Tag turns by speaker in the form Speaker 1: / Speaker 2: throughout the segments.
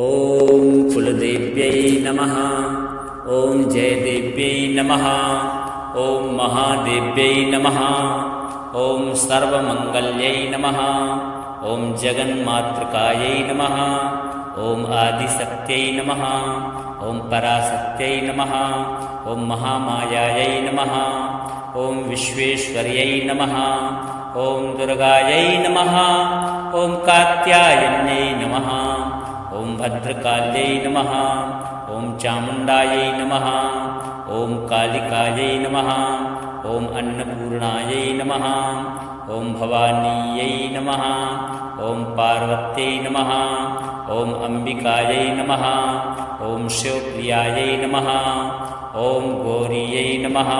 Speaker 1: ॐ कुलदेव्यै नमः। ॐ जयदेव्यै नमः। ॐ महादेव्यै नमः। ॐ सर्वमङ्गल्यै नमः। ॐ जगन्मातृकायै नमः। ॐ आदिशक्त्यै नमः। ॐ पराशक्त्यै नमः। ॐ महामायायै नमः। ॐ विश्वेश्वर्यै नमः। ॐ दुर्गायै नमः। ॐ कात्यायन्यै नमः। ॐ भद्रकाल्यै नमः। ॐ चामुण्डायै नमः। ॐ कालिकायै नमः। ॐ अन्नपूर्णायै नमः। ॐ भवानीयै नमः। ॐ पार्वत्यै नमः। ॐ अम्बिकायै नमः। ॐ शिवप्रियायै नमः। ॐ गौरीयै नमः।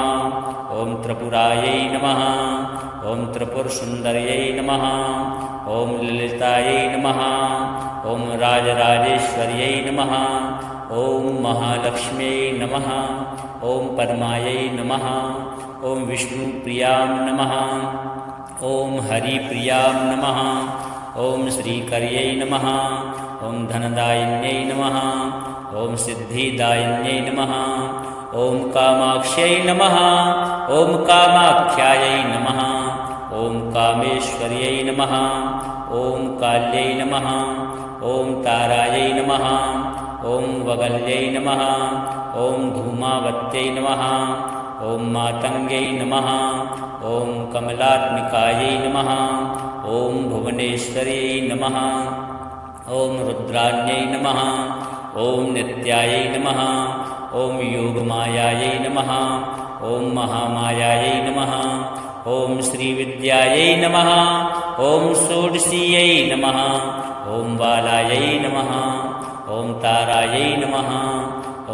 Speaker 1: ॐ त्रिपुरायै नमः। ॐ त्रिपुरसुन्दर्यै नमः। ॐ ललितायै नमः। ॐ राजराजेश्वर्यै नमः। ॐ महालक्ष्म्यै नमः। ॐ पद्मायै नमः। ॐ विष्णुप्रियां नमः। ॐ हरिप्रियां नमः। ॐ श्रीकर्यै नमः। ॐ धनदायिन्यै नमः। ॐ सिद्धिदायिन्यै नमः। ॐ कामाक्ष्यै नमः। ॐ कामाख्यायै नमः। ॐ कामेश्वर्यै नमः। ॐ काल्यै नमः। ॐ तारायै नमः। ॐ वगल्यै नमः। ॐ धूमावत्यै नमः। ॐ मातङ्ग्यै नमः। ॐ कमलात्मिकायै नमः। ॐ भुवनेश्वर्यै नमः। ॐ रुद्राण्यै नमः। ॐ नित्यायै नमः। ॐ योगमायायै नमः। ॐ महामायायै नमः। ॐ श्रीविद्यायै नमः। ॐ षोडशीयै नमः। ॐ बालायै नमः। ॐ तारायै नमः।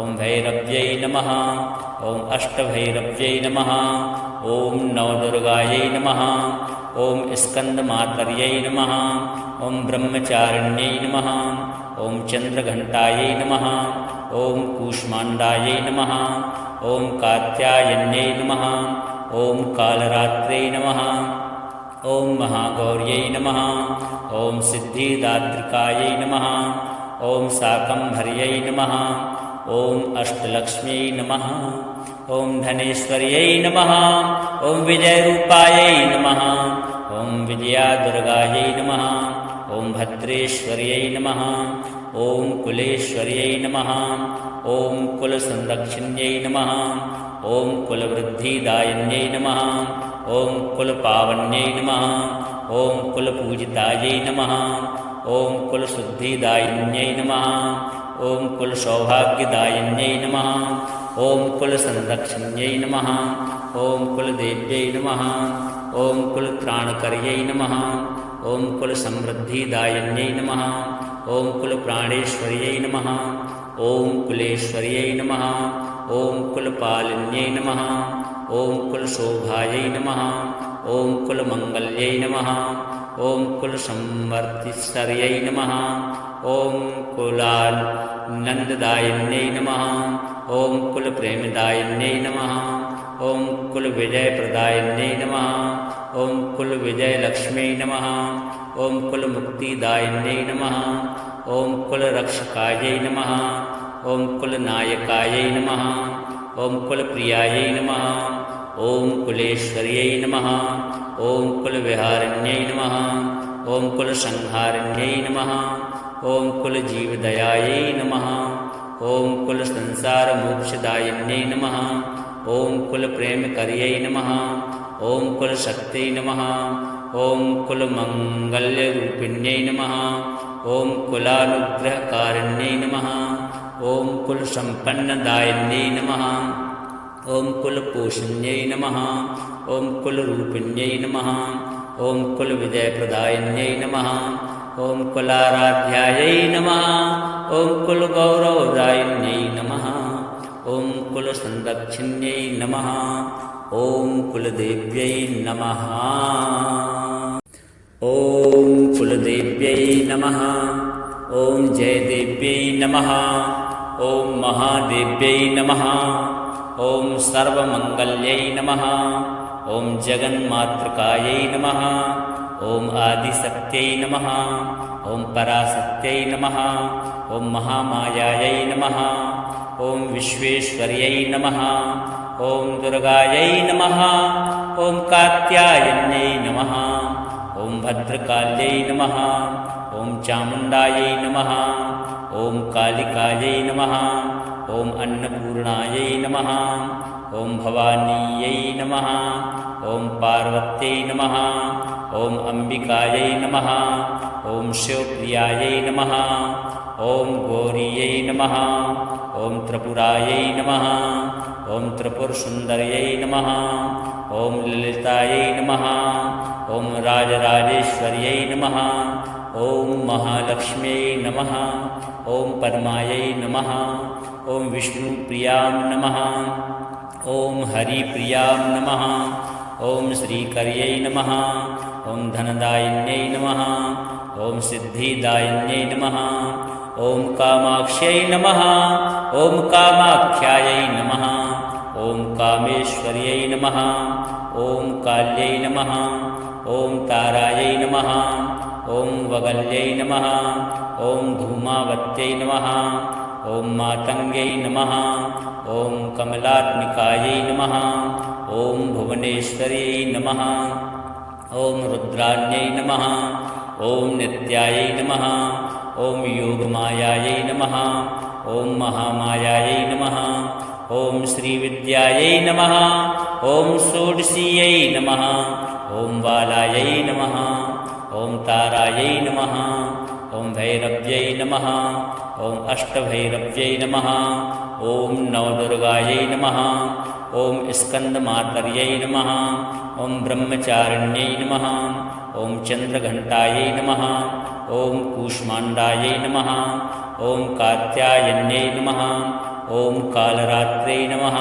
Speaker 1: ॐ भैरव्यै नमः। ॐ अष्टभैरव्यै नमः। ॐ नवदुर्गायै नमः। ॐ स्कन्दमातर्यै नमः। ॐ ब्रह्मचारिण्यै नमः। ॐ चन्द्रघण्टायै नमः। ॐ कूष्माण्डायै नमः। ॐ कात्यायन्यै नमः। ॐ कालरात्रै नमः। ॐ महागौर्यै नमः। ॐ सिद्धिदात्रिकायै नमः। ॐ शाकम्भर्यै नमः। ॐ अष्टलक्ष्म्यै नमः। ॐ धनेश्वर्यै नमः। ॐ विजयरूपायै नमः। ॐ विजयादुर्गायै नमः। ॐ भद्रेश्वर्यै नमः। ॐ कुलेश्वर्यै नमः। ॐ कुलसंरक्षिण्यै नमः। ॐ कुलवृद्धिदायिन्यै नमः। ॐ कुलपावन्यै नमः। ॐ कुलपूजितायै नमः। ॐ कुलशुद्धिदायिन्यै नमः। ॐ कुलसौभाग्यदायिन्यै नमः। ॐ कुलसंरक्षिण्यै नमः। ॐ कुलदेव्यै नमः। ॐ कुलत्राणकर्यै नमः। ॐ कुलसमृद्धिदायिन्यै नमः। ॐ कुलप्राणेश्वर्यै नमः। ॐ कुलेश्वर्यै नमः। ॐ कुलपालिन्यै नमः। ॐ कुलशोभायै नमः। ॐ कुलमङ्गल्यै नमः। ॐ कुलसंवर्तिस्वर्यै नमः। ॐ कुलानन्ददायिन्यै नमः। ॐ कुलप्रेमदायिन्यै नमः। ॐ कुलविजयप्रदायिन्यै नमः। ॐ कुलविजयलक्ष्म्यै नमः। ॐ कुलमुक्तिदायिन्यै नमः। ॐ कुलरक्षकायै नमः। ॐ कुलनायकायै नमः। ॐ कुलप्रियायै नमः। ॐ कुलेश्वर्यै नमः। ॐ कुलविहारिण्यै नमः। ॐ कुलसंहारिण्यै नमः। ॐ कुलजीवदयायै नमः। ॐ कुलसंसारमोक्षदायिन्यै नमः। ॐ कुलप्रेमकर्यै नमः। ॐ कुलशक्त्यै नमः। ॐ कुलमङ्गल्यरूपिण्यै नमः। ॐ कुलानुग्रहकारिण्यै नमः। ॐ कुलसम्पन्नदायिन्यै नमः। ॐ कुलपोषण्यै नमः। ॐ कुलरूपिण्यै नमः। ॐ कुलविजयप्रदायिन्यै नमः। ॐ कुलाराध्यायै नमः। ॐ कुलगौरवदायिन्यै नमः। ॐ कुलसंरक्षिण्यै नमः। ॐ कुलदेव्यै नमः। ॐ कुलदेव्यै नमः। ॐ जयदेव्यै नमः। ॐ महादेव्यै नमः। ॐ सर्वमङ्गल्यै नमः। ॐ जगन्मातृकायै नमः। ॐ आदिशक्त्यै नमः। ॐ पराशक्त्यै नमः ॐ महामायायै नमः ॐ विश्वेश्वर्यै नमः ॐ दुर्गायै नमः ॐ कात्यायन्यै नमः ॐ भद्रकाल्यै नमः ॐ चामुण्डायै नमः ॐ कालिकायै नमः ॐ अन्नपूर्णायै नमः ॐ भवानीयै नमः ॐ पार्वत्यै नमः ॐ अम्बिकायै नमः ॐ शिवप्रियायै नमः ॐ गौरीयै नमः ॐ त्रिपुरायै नमः ॐ त्रिपुरसुन्दर्यै नमः ॐ ललितायै नमः ॐ राजराजेश्वर्यै नमः ॐ महालक्ष्म्यै नमः ॐ पद्मायै नमः ॐ विष्णुप्रियां नमः ॐ हरिप्रियां नमः ॐ श्रीकर्यै नमः ॐ धनदायिन्यै नमः ॐ सिद्धिदायिन्यै नमः ॐ कामाक्ष्यै नमः ॐ कामाख्यायै नमः ॐ कामेश्वर्यै नमः ॐ काल्यै नमः ॐ तारायै नमः ॐ वगल्यै नमः ॐ धूमावत्यै नमः ॐ मातङ्ग्यै नमः ॐ कमलात्मिकायै नमः ॐ भुवनेश्वर्यै नमः ॐ रुद्राण्यै नमः ॐ नित्यायै नमः ॐ योगमायायै नमः ॐ महामायायै नमः ॐ श्रीविद्यायै नमः ॐ षोडशीयै नमः ॐ बालायै नमः ॐ तारायै नमः ॐ भैरव्यै नमः ॐ अष्टभैरव्यै नमः ॐ नवदुर्गायै नमः ॐ स्कन्दमातर्यै नमः ॐ ब्रह्मचारिण्यै नमः ॐ चन्द्रघण्टायै नमः ॐ कूष्माण्डायै नमः ॐ कात्यायन्यै नमः ॐ कालरात्रै नमः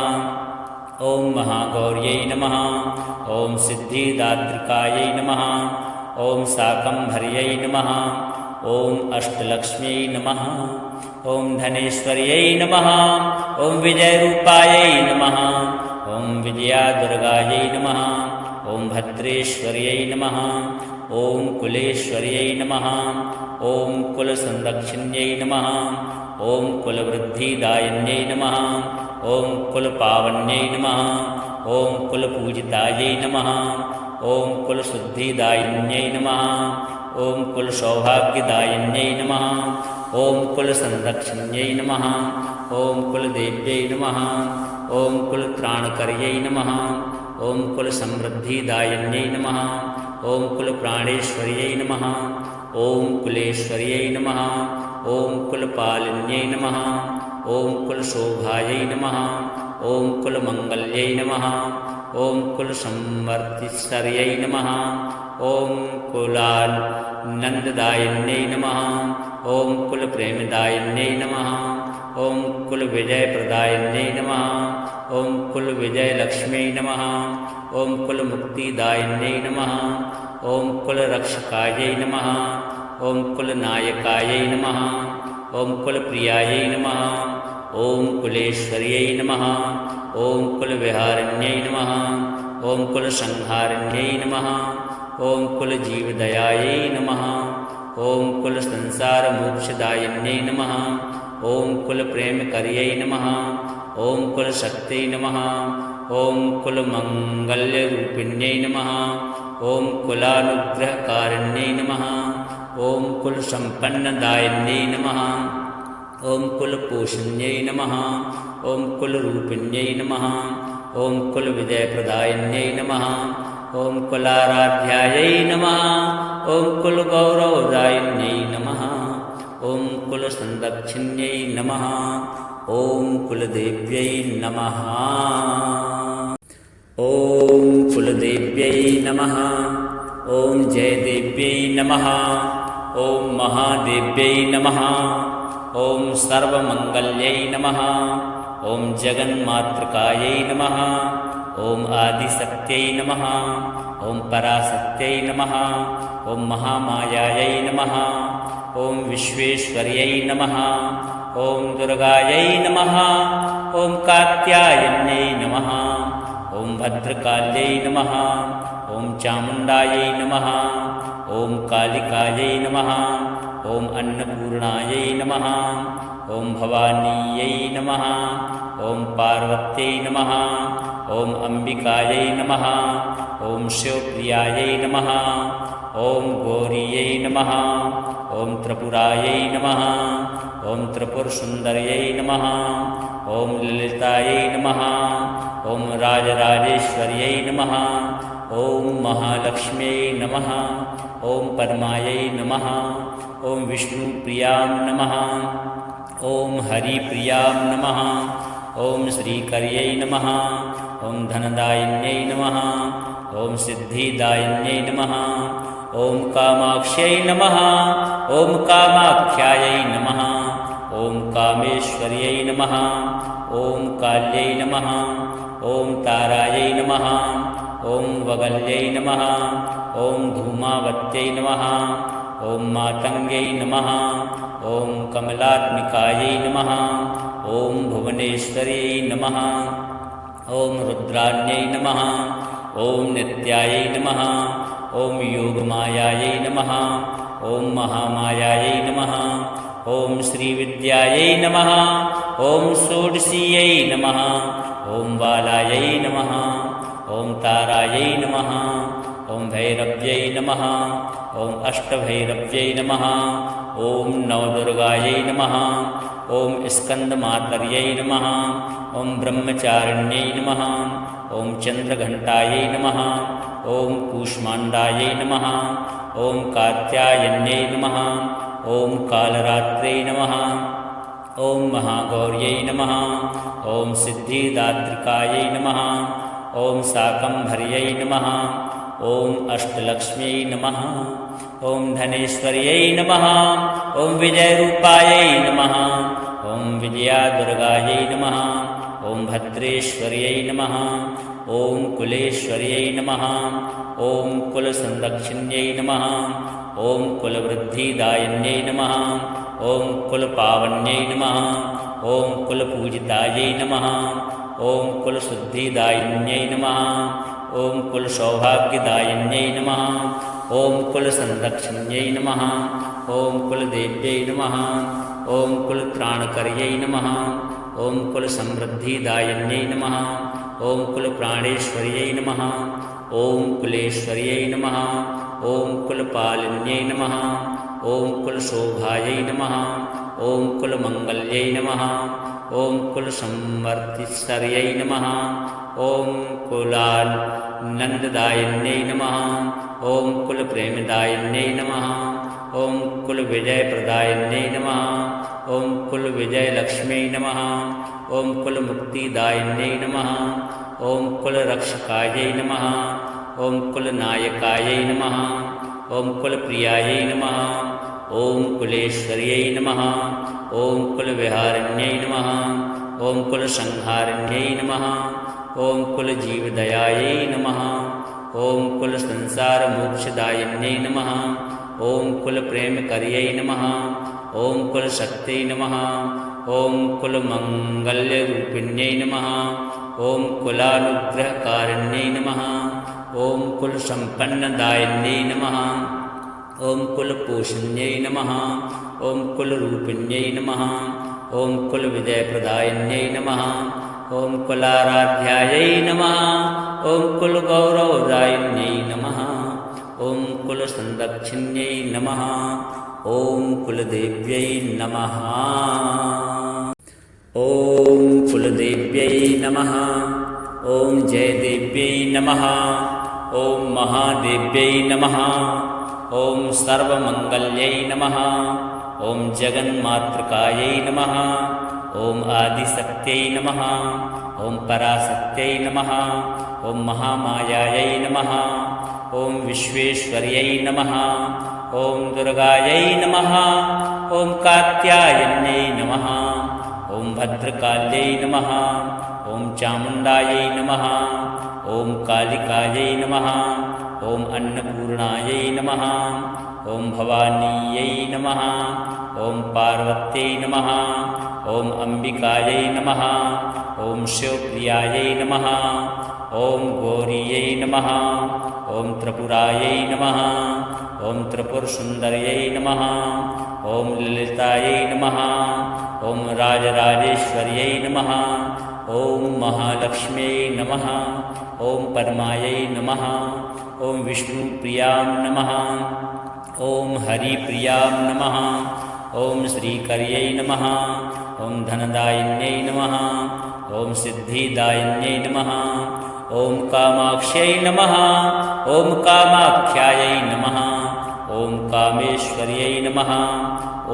Speaker 1: ॐ महागौर्यै नमः ॐ सिद्धिदात्रिकायै नमः ॐ शाकम्भर्यै नमः ॐ अष्टलक्ष्म्यै नमः ॐ धनेश्वर्यै नमः ॐ विजयरूपायै नमः ॐ विजयादुर्गायै नमः ॐ भद्रेश्वर्यै नमः ॐ कुलेश्वर्यै नमः ॐ कुलसंरक्षिण्यै नमः ॐ कुलवृद्धिदायिन्यै नमः ॐ कुलपावन्यै नमः ॐ कुलपूजितायै नमः ॐ कुलशुद्धिदायिन्यै नमः ॐ कुलसौभाग्यदायिन्यै नमः ॐ कुलसंरक्षिण्यै नमः ॐ कुलदेव्यै नमः ॐ कुलत्राणकर्यै नमः ॐ कुलसमृद्धिदायिन्यै नमः ॐ कुलप्राणेश्वर्यै नमः ॐ कुलेश्वर्यै नमः ॐ कुलपालिन्यै नमः ॐ कुलशोभायै नमः ॐ कुलमङ्गल्यै नमः ॐ कुलसंवर्तिश्वर्यै नमः ॐ कुलानन्ददायिन्यै नमः ॐ कुलप्रेमदायिन्यै नमः ॐ कुलविजयप्रदायिन्यै नमः ॐ कुलविजयलक्ष्म्यै नमः ॐ कुलमुक्तिदायिन्यै नमः ॐ कुलरक्षकायै नमः ॐ कुलनायकायै नमः ॐ कुलप्रियायै नमः ॐ कुलेश्वर्यै नमः ॐ कुलविहारिण्यै नमः ॐ कुलसंहारिण्यै नमः ॐ कुलजीवदयायै नमः ॐ कुलसंसारमोक्षदायिन्यै नमः ॐ कुलप्रेमकर्यै नमः ॐ कुलशक्त्यै नमः ॐ कुलमङ्गल्यरूपिण्यै नमः ॐ कुलानुग्रहकारिण्यै नमः ॐ कुलसम्पन्नदायिन्यै नमः ॐ कुलपोषण्यै नमः ॐ कुलरूपिण्यै नमः ॐ कुलविजयप्रदायिन्यै नमः ॐ कुलाराध्यायै नमः ॐ कुलगौरवदायिन्यै नमः ॐ कुलसंरक्षिण्यै नमः ॐ कुलदेव्यै नमः ॐ कुलदेव्यै नमः ॐ जयदेव्यै नमः ॐ महादेव्यै नमः ॐ सर्वमङ्गल्यै नमः ॐ जगन्मातृकायै नमः ॐ आदिशक्त्यै नमः ॐ पराशक्त्यै नमः ॐ महामायायै नमः ॐ विश्वेश्वर्यै नमः ॐ दुर्गायै नमः ॐ कात्यायन्यै नमः ॐ भद्रकाल्यै नमः ॐ चामुण्डायै नमः ॐ कालिकायै नमः ॐ अन्नपूर्णायै नमः ॐ भवानीयै नमः ॐ पार्वत्यै नमः ॐ अम्बिकायै नमः ॐ शिवप्रियायै नमः ॐ गौरीयै नमः ॐ त्रिपुरायै नमः ॐ त्रिपुरसुन्दर्यै नमः ॐ ललितायै नमः ॐ राजराजेश्वर्यै नमः ॐ महालक्ष्म्यै नमः ॐ पद्मायै नमः ॐ विष्णुप्रियां नमः ॐ हरिप्रियां नमः ॐ श्रीकर्यै नमः ॐ धनदायिन्यै नमः ॐ सिद्धिदायिन्यै नमः ॐ कामाक्ष्यै नमः ॐ कामाख्यायै नमः ॐ कामेश्वर्यै नमः ॐ काल्यै नमः ॐ तारायै नमः ॐ वगल्यै नमः ॐ धूमावत्यै नमः ॐ मातङ्ग्यै नमः ॐ कमलात्मिकायै नमः ॐ भुवनेश्वर्यै नमः ॐ रुद्राण्यै नमः ॐ नित्यायै नमः ॐ योगमायायै नमः ॐ महामायायै नमः ॐ श्रीविद्यायै नमः ॐ षोडशीयै नमः ॐ बालायै नमः ॐ तारायै नमः ॐ भैरव्यै नमः ॐ अष्टभैरव्यै नमः ॐ नवदुर्गायै नमः ॐ स्कन्दमातर्यै नमः ॐ ब्रह्मचारिण्यै नमः ॐ चन्द्रघण्टायै नमः ॐ कूष्माण्डायै नमः ॐ कात्यायन्यै नमः ॐ कालरात्रै नमः ॐ महागौर्यै नमः ॐ सिद्धिदात्रिकायै नमः ॐ शाकम्भर्यै नमः ॐ अष्टलक्ष्म्यै नमः ॐ धनेश्वर्यै नमः ॐ विजयरूपायै नमः ॐ विजयादुर्गायै नमः ॐ भद्रेश्वर्यै नमः ॐ कुलेश्वर्यै नमः ॐ कुलसंरक्षिण्यै नमः ॐ कुलवृद्धिदायिन्यै नमः ॐ कुलपावन्यै नमः ॐ कुलपूजितायै नमः ॐ कुलशुद्धिदायिन्यै नमः ॐ कुलसौभाग्यदायिन्यै नमः ॐ कुलसंरक्षिण्यै नमः ॐ कुलदेव्यै नमः ॐ कुलत्राणकर्यै नमः ॐ कुलसमृद्धिदायिन्यै नमः ॐ कुलप्राणेश्वर्यै नमः ॐ कुलेश्वर्यै नमः ॐ कुलपालिन्यै नमः ॐ कुलशोभायै नमः ॐ कुलमङ्गल्यै नमः ॐ कुलसंवर्तिस्वर्यै नमः ॐ कुलानन्ददायिन्यै नमः ॐ कुलप्रेमदायिन्यै नमः ॐ कुलविजयप्रदायिन्यै नमः ॐ कुलविजयलक्ष्म्यै नमः ॐ कुलमुक्तिदायिन्यै नमः ॐ कुलरक्षकायै नमः ॐ कुलनायकायै नमः ॐ कुलप्रियायै नमः ॐ कुलेश्वर्यै नमः ॐ कुलविहारिण्यै नमः ॐ कुलसंहारिण्यै नमः ॐ कुलजीवदयायै नमः ॐ कुलसंसारमोक्षदायिन्यै नमः ॐ कुलप्रेमकर्यै नमः ॐ कुलशक्त्यै नमः ॐ कुलमङ्गल्यरूपिण्यै नमः ॐ कुलानुग्रहकारिण्यै नमः ॐ कुलसम्पन्नदायिन्यै नमः ॐ कुलपोषण्यै नमः ॐ कुलरूपिण्यै नमः ॐ कुलविजयप्रदायिन्यै नमः ॐ कुलाराध्यायै नमः ॐ कुलगौरवदायिन्यै नमः ॐ कुलसंरक्षिण्यै नमः ॐ कुलदेव्यै नमः ॐ कुलदेव्यै नमः ॐ जयदेव्यै नमः ॐ महादेव्यै नमः ॐ सर्वमङ्गल्यै नमः ॐ जगन्मातृकायै नमः ॐ आदिशक्त्यै नमः ॐ पराशक्त्यै नमः ॐ महामायायै नमः ॐ विश्वेश्वर्यै नमः ॐ दुर्गायै नमः ॐ कात्यायन्यै नमः ॐ भद्रकाल्यै नमः ॐ चामुण्डायै नमः ॐ कालिकायै नमः ॐ अन्नपूर्णायै नमः ॐ भवानीयै नमः ॐ पार्वत्यै नमः ॐ अम्बिकायै नमः ॐ शिवप्रियायै नमः ॐ गौरीयै नमः ॐ त्रिपुरायै नमः ॐ त्रिपुरसुन्दर्यै नमः ॐ ललितायै नमः ॐ राजराजेश्वर्यै नमः ॐ महालक्ष्म्यै नमः ॐ पद्मायै नमः ॐ विष्णुप्रियां नमः ॐ हरिप्रियां नमः ॐ श्रीकर्यै नमः ॐ धनदायिन्यै नमः ॐ सिद्धिदायिन्यै नमः ॐ कामाक्ष्यै नमः ॐ कामाख्यायै नमः ॐ कामेश्वर्यै नमः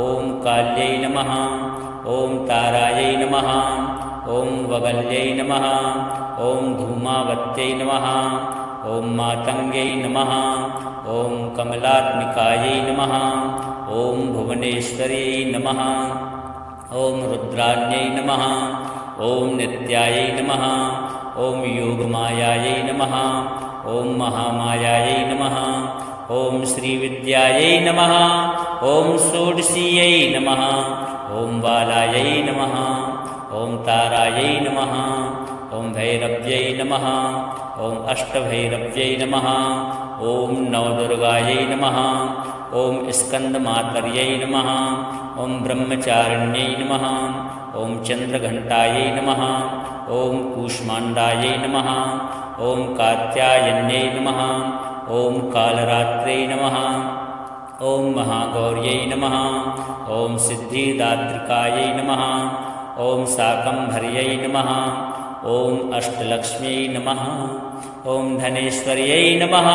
Speaker 1: ॐ काल्यै नमः ॐ तारायै नमः ॐ वगल्यै नमः ॐ धूमावत्यै नमः ॐ मातङ्ग्यै नमः ॐ कमलात्मिकायै नमः ॐ भुवनेश्वर्यै नमः ॐ रुद्राण्यै नमः ॐ नित्यायै नमः ॐ योगमायायै नमः ॐ महामायायै नमः ॐ श्रीविद्यायै नमः ॐ षोडशीयै नमः ॐ बालायै नमः ॐ तारायै नमः ॐ भैरव्यै नमः ॐ अष्टभैरव्यै नमः ॐ नवदुर्गायै नमः ॐ स्कन्दमातर्यै नमः ॐ ब्रह्मचारिण्यै नमः ॐ चन्द्रघण्टायै नमः ॐ कूष्माण्डायै नमः ॐ कात्यायन्यै नमः ॐ कालरात्रै नमः ॐ महागौर्यै नमः ॐ सिद्धिदात्रिकायै नमः ॐ शाकम्भर्यै नमः ॐ अष्टलक्ष्म्यै नमः ॐ धनेश्वर्यै नमः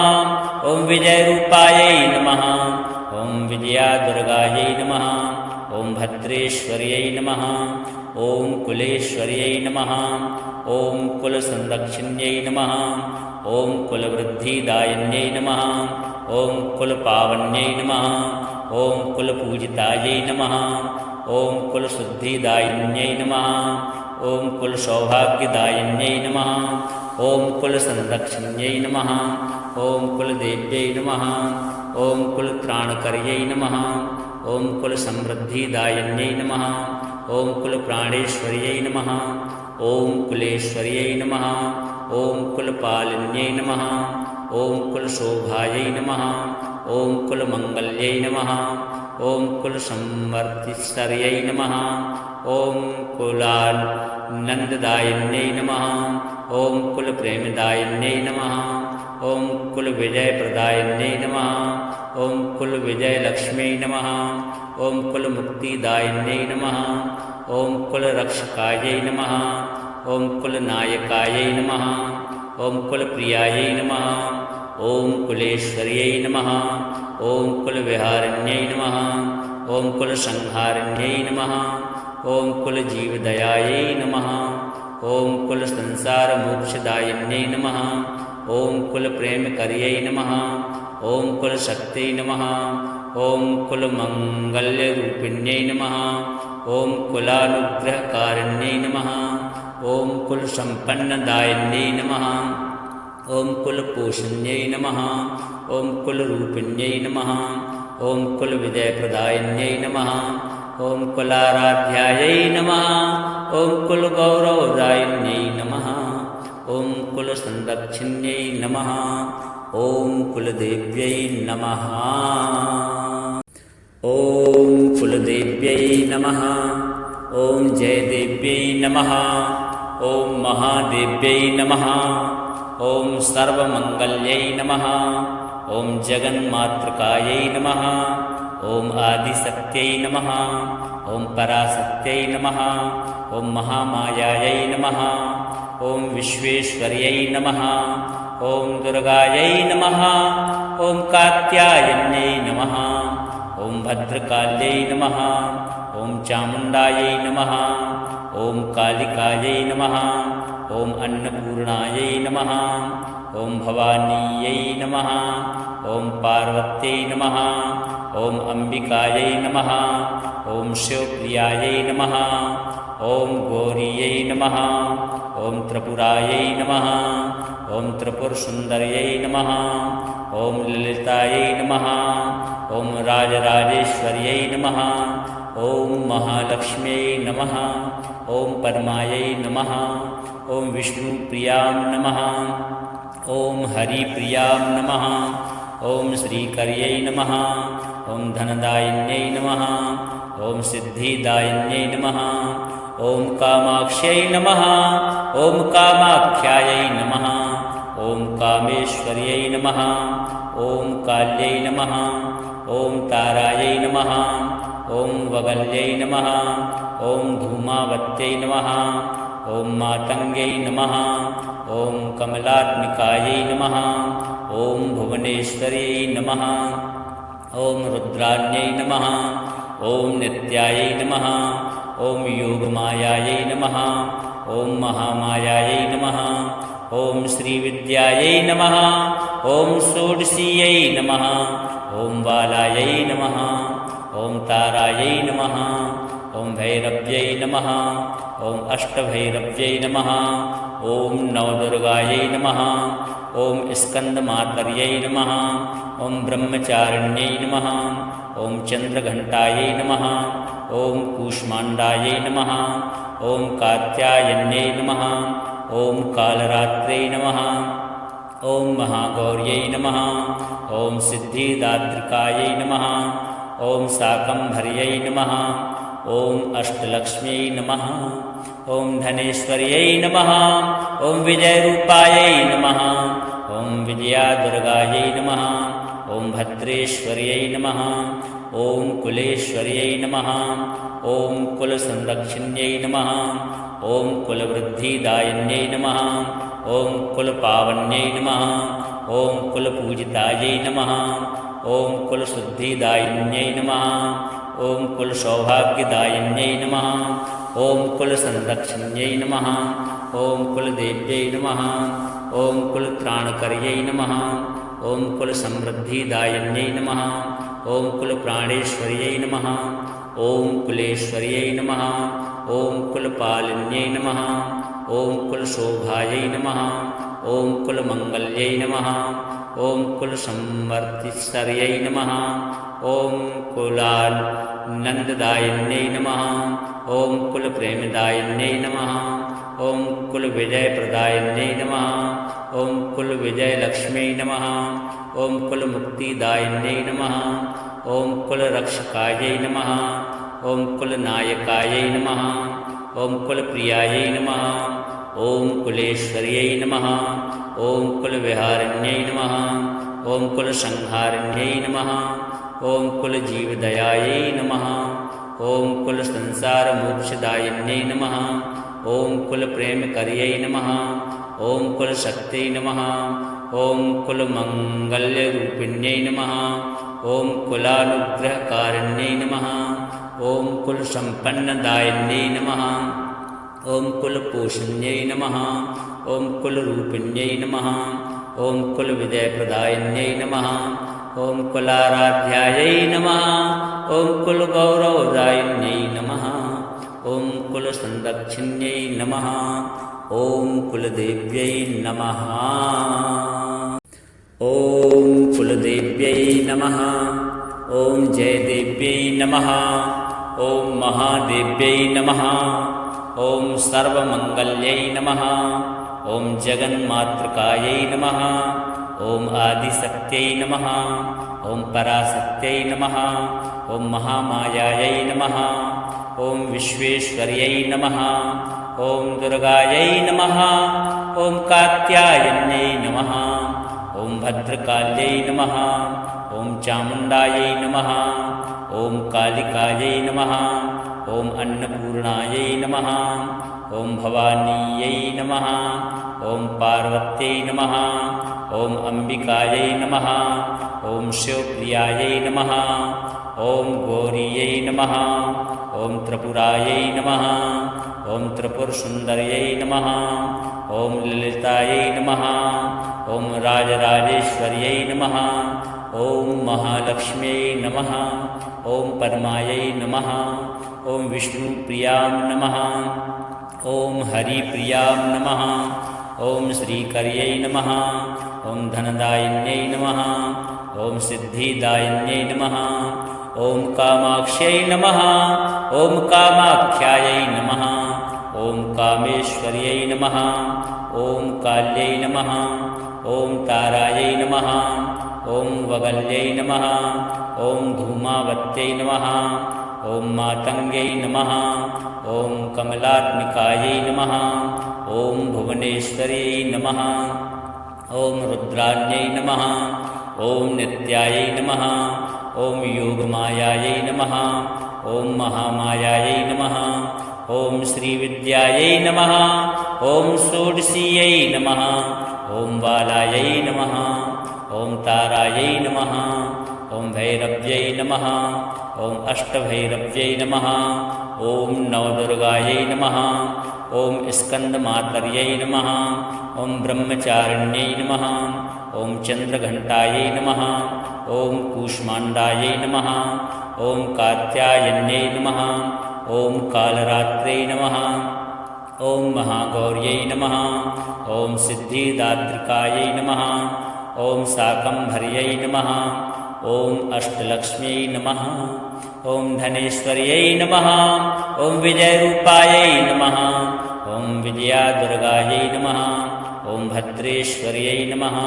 Speaker 1: ॐ विजयरूपायै नमः ॐ विजयादुर्गायै नमः ॐ भद्रेश्वर्यै नमः ॐ कुलेश्वर्यै नमः ॐ कुलसंरक्षिण्यै नमः ॐ कुलवृद्धिदायिन्यै नमः ॐ कुलपावन्यै नमः ॐ कुलपूजितायै नमः ॐ कुलशुद्धिदायिन्यै नमः ॐ कुलसौभाग्यदायिन्यै नमः ॐ कुलसंरक्षिण्यै नमः ॐ कुलदेव्यै नमः ॐ कुलत्राणकर्यै नमः ॐ कुलसमृद्धिदायिन्यै नमः ॐ कुलप्राणेश्वर्यै नमः ॐ कुलेश्वर्यै नमः ॐ कुलपालिन्यै नमः ॐ कुलशोभायै नमः ॐ कुलमङ्गल्यै नमः ॐ कुलसंवर्तिश्वर्यै नमः ॐ कुलानन्ददायिन्यै नमः ॐ कुलप्रेमदायिन्यै नमः ॐ कुलविजयप्रदायिन्यै नमः ॐ कुलविजयलक्ष्म्यै नमः ॐ कुलमुक्तिदायिन्यै नमः ॐ कुलरक्षकायै नमः ॐ कुलनायकायै नमः ॐ कुलप्रियायै नमः ॐ कुलेश्वर्यै नमः ॐ कुलविहारिण्यै नमः ॐ कुलसंहारिण्यै नमः ॐ कुलजीवदयायै नमः ॐ कुलसंसारमोक्षदायिन्यै नमः ॐ कुलप्रेमकर्यै नमः ॐ कुलशक्त्यै नमः ॐ कुलमङ्गल्यरूपिण्यै नमः ॐ कुलानुग्रहकारिण्यै नमः ॐ कुलसम्पन्नदायिन्यै नमः ॐ कुलपोषण्यै नमः ॐ कुलरूपिण्यै नमः ॐ कुलविजयप्रदायिन्यै नमः ॐ कुलाराध्यायै नमः ॐ कुलगौरवदायिन्यै नमः ॐ कुलसंरक्षिण्यै नमः ॐ कुलदेव्यै नमः ॐ कुलदेव्यै नमः ॐ जयदेव्यै नमः ॐ महादेव्यै नमः ॐ सर्वमङ्गल्यै नमः ॐ जगन्मातृकायै नमः ॐ आदिशक्त्यै नमः ॐ पराशक्त्यै नमः ॐ महामायायै नमः ॐ विश्वेश्वर्यै नमः ॐ दुर्गायै नमः ॐ कात्यायन्यै नमः ॐ भद्रकाल्यै नमः ॐ चामुण्डायै नमः ॐ कालिकायै नमः ॐ अन्नपूर्णायै नमः ॐ भवानीयै नमः ॐ पार्वत्यै नमः ॐ अम्बिकायै नमः ॐ शिवप्रियायै नमः ॐ गौरीयै नमः ॐ त्रिपुरायै नमः ॐ त्रिपुरसुन्दर्यै नमः ॐ ललितायै नमः ॐ राजराजेश्वर्यै नमः ॐ महालक्ष्म्यै नमः ॐ पद्मायै नमः ॐ विष्णुप्रियां नमः ॐ हरिप्रियां नमः ॐ श्रीकर्यै नमः ॐ धनदायिन्यै नमः ॐ सिद्धिदायिन्यै नमः ॐ कामाक्ष्यै नमः ॐ कामाख्यायै नमः ॐ कामेश्वर्यै नमः ॐ काल्यै नमः ॐ तारायै नमः ॐ वगल्यै नमः ॐ धूमावत्यै नमः ॐ मातङ्ग्यै नमः ॐ कमलात्मिकायै नमः ॐ भुवनेश्वर्यै नमः ॐ रुद्राण्यै नमः ॐ नित्यायै नमः ॐ योगमायायै नमः ॐ महामायायै नमः ॐ श्रीविद्यायै नमः ॐ षोडशीयै नमः ॐ बालायै नमः ॐ तारायै नमः ॐ भैरव्यै नमः ॐ अष्टभैरव्यै नमः ॐ नवदुर्गायै नमः ॐ स्कन्दमातर्यै नमः ॐ ब्रह्मचारिण्यै नमः ॐ चन्द्रघण्टायै नमः ॐ कूष्माण्डायै नमः ॐ कात्यायन्यै नमः ॐ कालरात्रै नमः ॐ महागौर्यै नमः ॐ सिद्धिदात्रिकायै नमः ॐ शाकम्भर्यै नमः ॐ अष्टलक्ष्म्यै नमः ॐ धनेश्वर्यै नमः ॐ विजयरूपायै नमः ॐ विजयादुर्गायै नमः ॐ भद्रेश्वर्यै नमः ॐ कुलेश्वर्यै नमः ॐ कुलसंरक्षिण्यै नमः ॐ कुलवृद्धिदायिन्यै नमः ॐ कुलपावन्यै नमः ॐ कुलपूजितायै नमः ॐ कुलशुद्धिदायिन्यै नमः ॐ कुलसौभाग्यदायिन्यै नमः ॐ कुलसंरक्षिण्यै नमः ॐ कुलदेव्यै नमः ॐ कुलत्राणकर्यै नमः ॐ कुलसमृद्धिदायिन्यै नमः ॐ कुलप्राणेश्वर्यै नमः ॐ कुलेश्वर्यै नमः ॐ कुलपालिन्यै नमः ॐ कुलशोभायै नमः ॐ कुलमङ्गल्यै नमः ॐ कुलसंवर्तिस्वर्यै नमः ॐ कुलानन्ददायिन्यै नमः ॐ कुलप्रेमदायिन्यै नमः ॐ कुलविजयप्रदायिन्यै नमः ॐ कुलविजयलक्ष्म्यै नमः ॐ कुलमुक्तिदायिन्यै नमः ॐ कुलरक्षकायै नमः ॐ कुलनायकायै नमः ॐ कुलप्रियायै नमः ॐ कुलेश्वर्यै नमः ॐ कुलविहारिण्यै नमः ॐ कुलसंहारिण्यै नमः ॐ कुलजीवदयायै नमः ॐ कुलसंसारमोक्षदायिन्यै नमः ॐ कुलप्रेमकर्यै नमः ॐ कुलशक्त्यै नमः ॐ कुलमङ्गल्यरूपिण्यै नमः ॐ कुलानुग्रहकारिण्यै नमः ॐ कुलसम्पन्नदायिन्यै नमः ॐ कुलपोषण्यै नमः ॐ कुलरूपिण्यै नमः ॐ कुलविजयप्रदायिन्यै नमः ॐ कुलाराध्यायै नमः ॐ कुलगौरवदायिन्यै नमः ॐ कुलसंरक्षिण्यै नमः ॐ कुलदेव्यै नमः ॐ कुलदेव्यै नमः ॐ जयदेव्यै नमः ॐ महादेव्यै नमः ॐ सर्वमङ्गल्यै नमः ॐ जगन्मातृकायै नमः ॐ आदिशक्त्यै नमः ॐ पराशक्त्यै नमः ॐ महामायायै नमः ॐ विश्वेश्वर्यै नमः ॐ दुर्गायै नमः ॐ कात्यायन्यै नमः ॐ भद्रकाल्यै नमः ॐ चामुण्डायै नमः ॐ कालिकायै नमः ॐ अन्नपूर्णायै नमः ॐ भवानीयै नमः ॐ पार्वत्यै नमः ॐ अम्बिकायै नमः ॐ शिवप्रियायै नमः ॐ गौरीयै नमः ॐ त्रिपुरायै नमः ॐ त्रिपुरसुन्दर्यै नमः ॐ ललितायै नमः ॐ राजराजेश्वर्यै नमः ॐ महालक्ष्म्यै नमः ॐ पद्मायै नमः ॐ विष्णुप्रियां नमः ॐ हरिप्रियां नमः ॐ श्रीकर्यै नमः ॐ धनदायिन्यै नमः ॐ सिद्धिदायिन्यै नमः ॐ कामाक्ष्यै नमः ॐ कामाख्यायै नमः ॐ कामेश्वर्यै नमः ॐ काल्यै नमः ॐ तारायै नमः ॐ वगल्यै नमः ॐ धूमावत्यै नमः ॐ मातङ्ग्यै नमः ॐ कमलात्मिकायै नमः ॐ भुवनेश्वर्यै नमः ॐ रुद्राण्यै नमः ॐ नित्यायै नमः ॐ योगमायायै नमः ॐ महामायायै नमः ॐ श्रीविद्यायै नमः ॐ षोडशीयै नमः ॐ बालायै नमः ॐ तारायै नमः ॐ भैरव्यै नमः ॐ अष्टभैरव्यै नमः ॐ नवदुर्गायै नमः ॐ स्कन्दमातर्यै नमः ॐ ब्रह्मचारिण्यै नमः ॐ चन्द्रघण्टायै नमः ॐ कूष्माण्डायै नमः ॐ कात्यायन्यै नमः ॐ कालरात्रै नमः ॐ महागौर्यै नमः ॐ सिद्धिदात्रिकायै नमः ॐ शाकम्भर्यै नमः ॐ अष्टलक्ष्म्यै नमः ॐ धनेश्वर्यै नमः ॐ विजयरूपायै नमः ॐ विजयादुर्गायै नमः ॐ भद्रेश्वर्यै नमः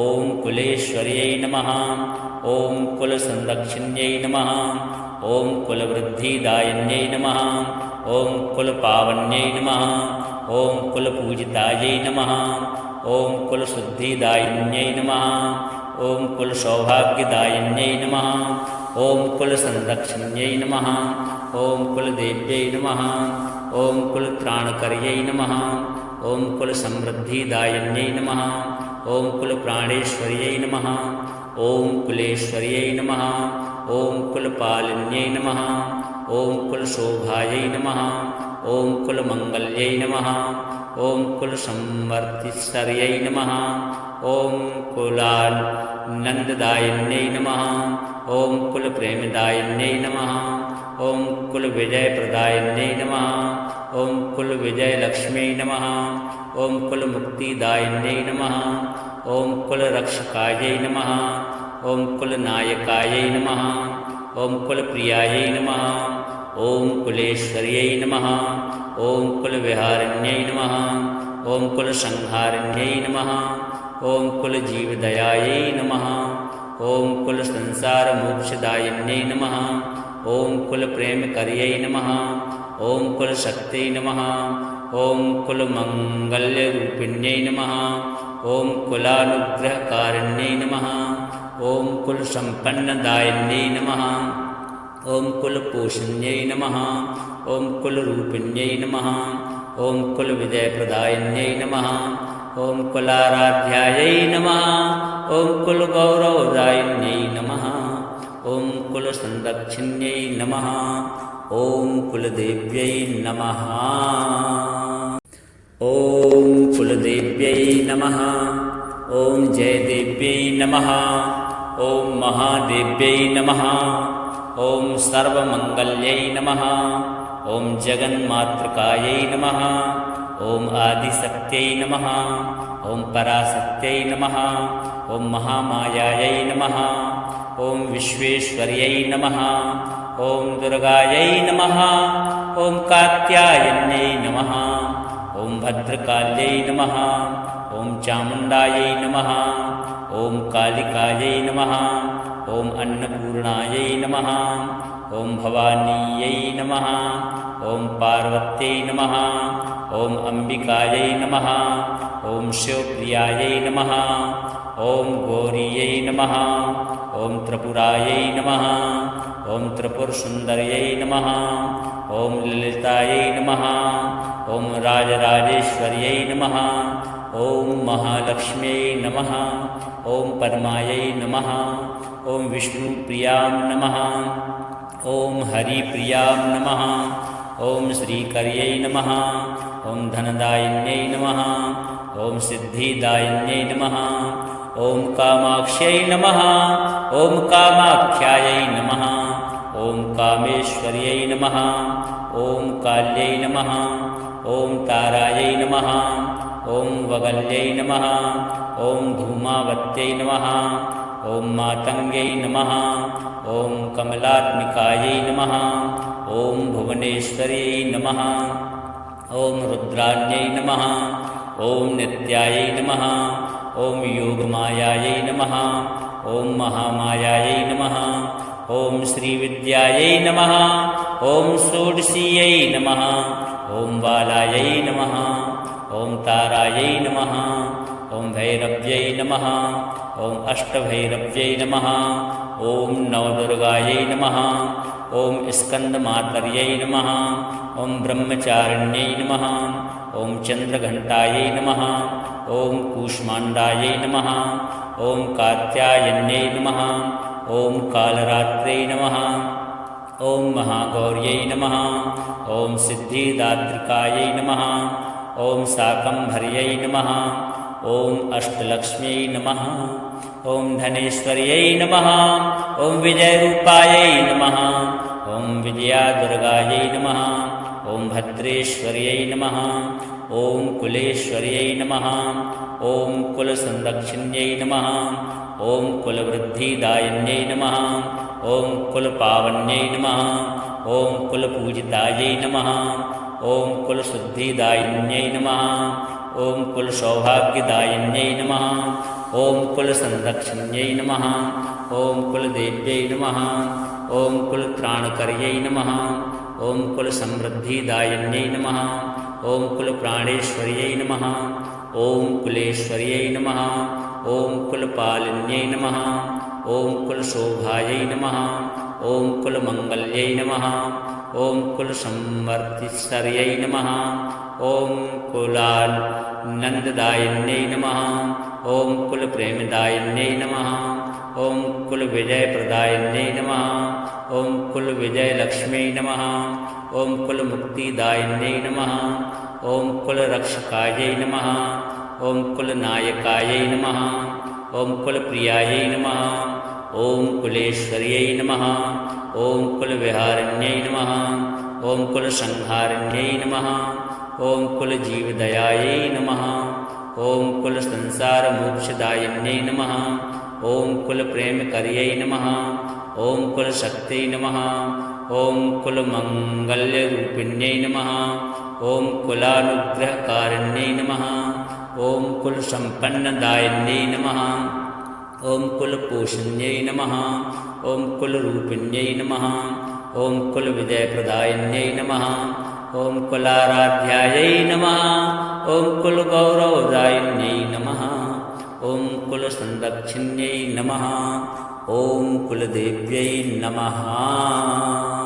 Speaker 1: ॐ कुलेश्वर्यै नमः ॐ कुलसंरक्षिण्यै नमः ॐ कुलवृद्धिदायिन्यै नमः ॐ कुलपावन्यै नमः ॐ कुलपूजितायै नमः ॐ कुलशुद्धिदायिन्यै नमः ॐ कुलसौभाग्यदायिन्यै नमः ॐ कुलसंरक्षिण्यै नमः ॐ कुलदेव्यै नमः ॐ कुलत्राणकर्यै नमः ॐ कुलसमृद्धिदायिन्यै नमः ॐ कुलप्राणेश्वर्यै नमः ॐ कुलेश्वर्यै नमः ॐ कुलपालिन्यै नमः ॐ कुलशोभायै नमः ॐ कुलमङ्गल्यै नमः ॐ कुलसंवर्तिस्वर्यै नमः ॐ कुलानन्ददायिन्यै नमः ॐ कुलप्रेमदायिन्यै नमः ॐ कुलविजयप्रदायिन्यै नमः ॐ कुलविजयलक्ष्म्यै नमः ॐ कुलमुक्तिदायिन्यै नमः ॐ कुलरक्षकायै नमः ॐ कुलनायकायै नमः ॐ कुलप्रियायै नमः ॐ कुलेश्वर्यै नमः ॐ कुलविहारिण्यै नमः ॐ कुलसंहारिण्यै नमः ॐ कुलजीवदयायै नमः ॐ कुलसंसारमोक्षदायिन्यै नमः ॐ कुलप्रेमकर्यै नमः ॐ कुलशक्त्यै नमः ॐ कुलमङ्गल्यरूपिण्यै नमः ॐ कुलानुग्रहकारिण्यै नमः ॐ कुलसम्पन्नदायिन्यै नमः ॐ कुलपोषण्यै नमः ॐ कुलरूपिण्यै नमः ॐ कुलविजयप्रदायिन्यै नमः ॐ कुलाराध्यायै नमः ॐ कुलगौरवदायिन्यै नमः ॐ कुलसंरक्षिण्यै नमः ॐ कुलदेव्यै नमः ॐ कुलदेव्यै नमः ॐ जयदेव्यै नमः ॐ महादेव्यै नमः ॐ सर्वमङ्गल्यै नमः ॐ जगन्मातृकायै नमः ॐ आदिशक्त्यै नमः ॐ पराशक्त्यै नमः ॐ महामायायै नमः ॐ विश्वेश्वर्यै नमः ॐ दुर्गायै नमः ॐ कात्यायन्यै नमः ॐ भद्रकाल्यै नमः ॐ चामुण्डायै नमः ॐ कालिकायै नमः ॐ अन्नपूर्णायै नमः ॐ भवानीयै नमः ॐ पार्वत्यै नमः ॐ अम्बिकायै नमः ॐ शिवप्रियायै नमः ॐ गौरीयै नमः ॐ त्रिपुरायै नमः ॐ त्रिपुरसुन्दर्यै नमः ॐ ललितायै नमः ॐ राजराजेश्वर्यै नमः ॐ महालक्ष्म्यै नमः ॐ पद्मायै नमः ॐ विष्णुप्रियां नमः ॐ हरिप्रियां नमः ॐ श्रीकर्यै नमः ॐ धनदायिन्यै नमः ॐ सिद्धिदायिन्यै नमः ॐ कामाक्ष्यै नमः ॐ कामाख्यायै नमः ॐ कामेश्वर्यै नमः ॐ काल्यै नमः ॐ तारायै नमः ॐ वगल्यै नमः ॐ धूमावत्यै नमः ॐ मातङ्ग्यै नमः ॐ कमलात्मिकायै नमः ॐ भुवनेश्वर्यै नमः ॐ रुद्राण्यै नमः ॐ नित्यायै नमः ॐ योगमायायै नमः ॐ महामायायै नमः ॐ श्रीविद्यायै नमः ॐ षोडशीयै नमः ॐ बालायै नमः ॐ तारायै नमः ॐ भैरव्यै नमः ॐ अष्टभैरव्यै नमः ॐ नवदुर्गायै नमः ॐ स्कन्दमातर्यै नमः ॐ ब्रह्मचारिण्यै नमः ॐ चन्द्रघण्टायै नमः ॐ कूष्माण्डायै नमः ॐ कात्यायन्यै नमः ॐ कालरात्रै नमः ॐ महागौर्यै नमः ॐ सिद्धिदात्रिकायै नमः ॐ शाकम्भर्यै नमः ॐ अष्टलक्ष्म्यै नमः ॐ धनेश्वर्यै नमः ॐ विजयरूपायै नमः ॐ विजयादुर्गायै नमः ॐ भद्रेश्वर्यै नमः ॐ कुलेश्वर्यै नमः ॐ कुलसंरक्षिण्यै नमः ॐ कुलवृद्धिदायिन्यै नमः ॐ कुलपावन्यै नमः ॐ कुलपूजितायै नमः ॐ कुलशुद्धिदायिन्यै नमः ॐ कुलसौभाग्यदायिन्यै नमः ॐ कुलसंरक्षिण्यै नमः ॐ कुलदेव्यै नमः ॐ कुलत्राणकर्यै नमः ॐ कुलसमृद्धिदायिन्यै नमः ॐ कुलप्राणेश्वर्यै नमः ॐ कुलेश्वर्यै नमः ॐ कुलपालिन्यै नमः ॐ कुलशोभायै नमः ॐ कुलमङ्गल्यै नमः ॐ कुलसंवर्तिस्वर्यै नमः ॐ कुलानन्ददायिन्यै नमः ॐ कुलप्रेमदायिन्यै नमः ॐ कुलविजयप्रदायिन्यै नमः ॐ कुलविजयलक्ष्म्यै नमः ॐ कुलमुक्तिदायिन्यै नमः ॐ कुलरक्षकायै नमः ॐ कुलनायकायै नमः ॐ कुलप्रियायै नमः ॐ कुलेश्वर्यै नमः ॐ कुलविहारिण्यै नमः ॐ कुलसंहारिण्यै नमः ॐ कुलजीवदयायै नमः ॐ कुलसंसारमोक्षदायिन्यै नमः ॐ कुलप्रेमकर्यै नमः ॐ कुलशक्त्यै नमः ॐ कुलमङ्गल्यरूपिण्यै नमः ॐ कुलानुग्रहकारिण्यै नमः ॐ कुलसम्पन्नदायिन्यै नमः ॐ कुलपोषण्यै नमः ॐ कुलरूपिण्यै नमः ॐ कुलविजयप्रदायिन्यै नमः ॐ कुलाराध्यायै नमः ॐ कुलगौरवदायिन्यै नमः ॐ कुलसंरक्षिण्यै नमः ॐ कुलदेव्यै नमः।